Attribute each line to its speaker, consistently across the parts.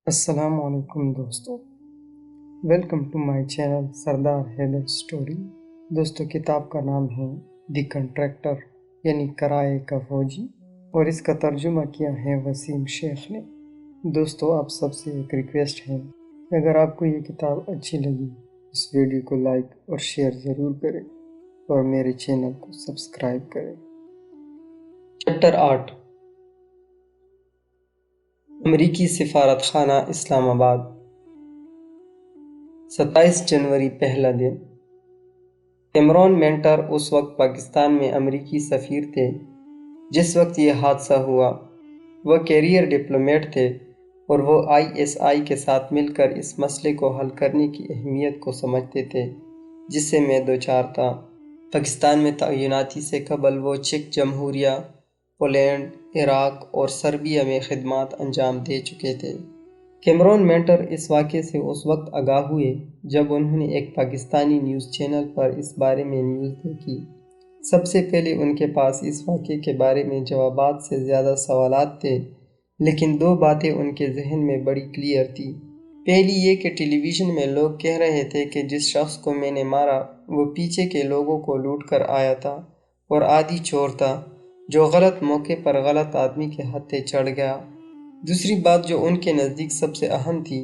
Speaker 1: السلام علیکم دوستو، welcome to my channel Sardar Haider story. دوستو کتاب کا نام ہے دی کنٹریکٹر یعنی کرائے کا فوجی، اور اس کا ترجمہ کیا ہے وسیم شیخ نے۔ دوستو آپ سب سے ایک ریکویسٹ ہے کہ اگر آپ کو یہ کتاب اچھی لگی اس ویڈیو کو لائک اور شیئر ضرور کریں اور میرے چینل کو سبسکرائب کریں۔ چیپٹر 8، امریکی سفارت خانہ اسلام آباد، 27 جنوری پہلا دن۔ کیمرون مینٹر اس وقت پاکستان میں امریکی سفیر تھے جس وقت یہ حادثہ ہوا۔ وہ کیریئر ڈپلومیٹ تھے اور وہ ISI کے ساتھ مل کر اس مسئلے کو حل کرنے کی اہمیت کو سمجھتے تھے جس سے میں دوچار تھا۔ پاکستان میں تعیناتی سے قبل وہ چیک جمہوریہ، پولینڈ، عراق اور سربیا میں خدمات انجام دے چکے تھے۔ کیمرون مینٹر اس واقعے سے اس وقت آگاہ ہوئے جب انہوں نے ایک پاکستانی نیوز چینل پر اس بارے میں نیوز دیکھی۔ سب سے پہلے ان کے پاس اس واقعے کے بارے میں جوابات سے زیادہ سوالات تھے، لیکن دو باتیں ان کے ذہن میں بڑی کلیئر تھی۔ پہلی یہ کہ ٹیلی ویژن میں لوگ کہہ رہے تھے کہ جس شخص کو میں نے مارا وہ پیچھے کے لوگوں کو لوٹ کر آیا تھا اور عادی چور تھا جو غلط موقع پر غلط آدمی کے ہتھے چڑھ گیا۔ دوسری بات جو ان کے نزدیک سب سے اہم تھی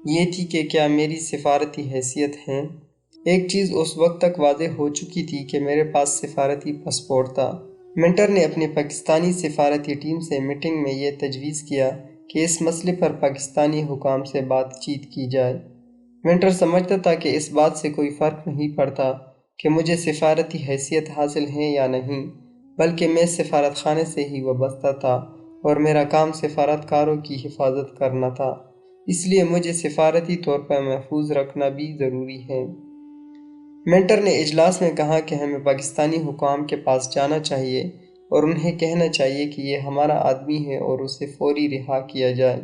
Speaker 1: یہ تھی کہ کیا میری سفارتی حیثیت ہے۔ ایک چیز اس وقت تک واضح ہو چکی تھی کہ میرے پاس سفارتی پاسپورٹ تھا۔ مینٹر نے اپنی پاکستانی سفارتی ٹیم سے میٹنگ میں یہ تجویز کیا کہ اس مسئلے پر پاکستانی حکام سے بات چیت کی جائے۔ مینٹر سمجھتا تھا کہ اس بات سے کوئی فرق نہیں پڑتا کہ مجھے سفارتی حیثیت حاصل ہے یا نہیں، بلکہ میں سفارت خانے سے ہی وابستہ تھا اور میرا کام سفارتکاروں کی حفاظت کرنا تھا، اس لیے مجھے سفارتی طور پر محفوظ رکھنا بھی ضروری ہے۔ مینٹر نے اجلاس میں کہا کہ ہمیں پاکستانی حکام کے پاس جانا چاہیے اور انہیں کہنا چاہیے کہ یہ ہمارا آدمی ہے اور اسے فوری رہا کیا جائے۔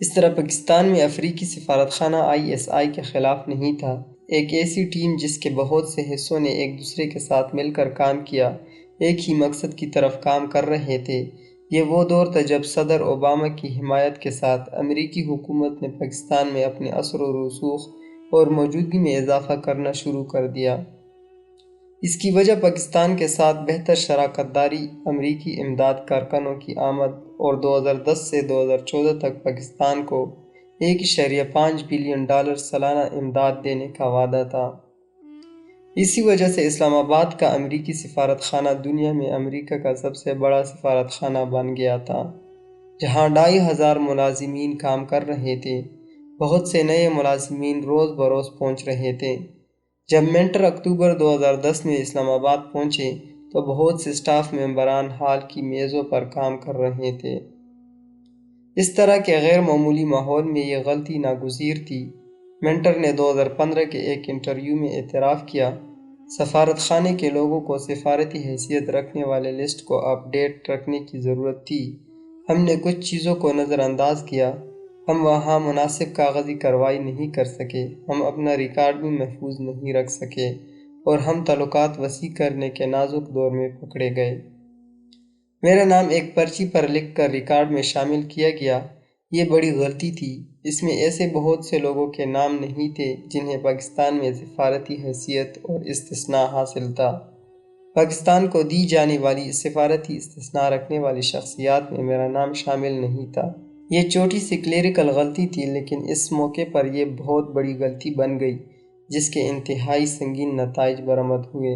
Speaker 1: اس طرح پاکستان میں افریقی سفارت خانہ ISI کے خلاف نہیں تھا، ایک ایسی ٹیم جس کے بہت سے حصوں نے ایک دوسرے کے ساتھ مل کر کام کیا، ایک ہی مقصد کی طرف کام کر رہے تھے۔ یہ وہ دور تھا جب صدر اوباما کی حمایت کے ساتھ امریکی حکومت نے پاکستان میں اپنے اثر و رسوخ اور موجودگی میں اضافہ کرنا شروع کر دیا۔ اس کی وجہ پاکستان کے ساتھ بہتر شراکت داری، امریکی امداد کارکنوں کی آمد اور 2010 سے 2014 تک پاکستان کو $1.5 بلین سالانہ امداد دینے کا وعدہ تھا۔ اسی وجہ سے اسلام آباد کا امریکی سفارت خانہ دنیا میں امریکہ کا سب سے بڑا سفارت خانہ بن گیا تھا، جہاں 2500 ملازمین کام کر رہے تھے۔ بہت سے نئے ملازمین روز بروز پہنچ رہے تھے۔ جب مینٹر اکتوبر 2010 میں اسلام آباد پہنچے تو بہت سے سٹاف ممبران ہال کی میزوں پر کام کر رہے تھے۔ اس طرح کے غیر معمولی ماحول میں یہ غلطی ناگزیر تھی۔ مینٹر نے 2015 کے ایک انٹرویو میں اعتراف کیا، سفارت خانے کے لوگوں کو سفارتی حیثیت رکھنے والے لسٹ کو اپ ڈیٹ رکھنے کی ضرورت تھی۔ ہم نے کچھ چیزوں کو نظر انداز کیا، ہم وہاں مناسب کاغذی کارروائی نہیں کر سکے، ہم اپنا ریکارڈ بھی محفوظ نہیں رکھ سکے اور ہم تعلقات وسیع کرنے کے نازک دور میں پکڑے گئے۔ میرا نام ایک پرچی پر لکھ کر ریکارڈ میں شامل کیا گیا، یہ بڑی غلطی تھی۔ اس میں ایسے بہت سے لوگوں کے نام نہیں تھے جنہیں پاکستان میں سفارتی حیثیت اور استثناء حاصل تھا۔ پاکستان کو دی جانے والی سفارتی استثناء رکھنے والی شخصیات میں میرا نام شامل نہیں تھا۔ یہ چھوٹی سی کلیریکل غلطی تھی، لیکن اس موقع پر یہ بہت بڑی غلطی بن گئی جس کے انتہائی سنگین نتائج برآمد ہوئے۔